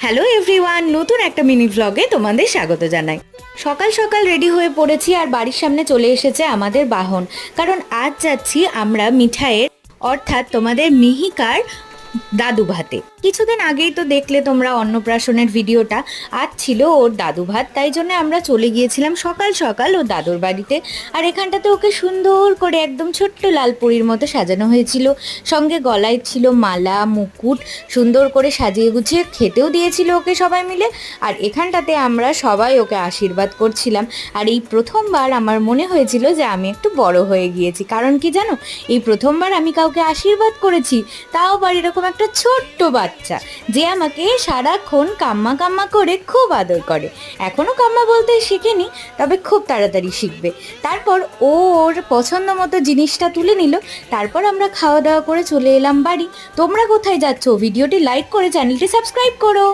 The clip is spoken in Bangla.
হ্যালো এভরিওয়ান, নতুন একটা মিনি ভ্লগে তোমাদের স্বাগত জানাই। সকাল সকাল রেডি হয়ে পড়েছি আর বাড়ির সামনে চলে এসেছে আমাদের বাহন, কারণ আজ যাচ্ছি আমরা মিঠাইয়ের অর্থাৎ তোমাদের মিহিকার দাদু ভাতে। কিছুদিন আগেই তো দেখলে তোমরা অন্নপ্রাশনের ভিডিওটা, আজ ছিল ওর দাদু ভাত, তাই জন্য আমরা চলে গিয়েছিলাম সকাল সকাল ওর দাদুর বাড়িতে। আর এখানটাতে ওকে সুন্দর করে একদম ছোট্ট লালপুরীর মতো সাজানো হয়েছিল, সঙ্গে গলায় ছিল মালা মুকুট, সুন্দর করে সাজিয়ে গুছিয়ে খেতেও দিয়েছিল ওকে সবাই মিলে। আর এখানটাতে আমরা সবাই ওকে আশীর্বাদ করছিলাম। আর এই প্রথমবার আমার মনে হয়েছিল যে আমি একটু বড় হয়ে গিয়েছি, কারণ কি জানো, এই প্রথমবার আমি কাউকে আশীর্বাদ করেছি, তাও আবার এরকম একটা ছোট্ট বাচ্চা যে আমাকে সারাক্ষণ কাম্মা কাম্মা করে খুব আদর করে। এখনও কাম্মা বলতে শেখেনি, তবে খুব তাড়াতাড়ি শিখবে। তারপর ও ওর পছন্দ মতো জিনিসটা তুলে নিল, তারপর আমরা খাওয়া দাওয়া করে চলে এলাম বাড়ি। তোমরা কোথায় যাচ্ছ? ভিডিওটি লাইক করে চ্যানেলটি সাবস্ক্রাইব করো।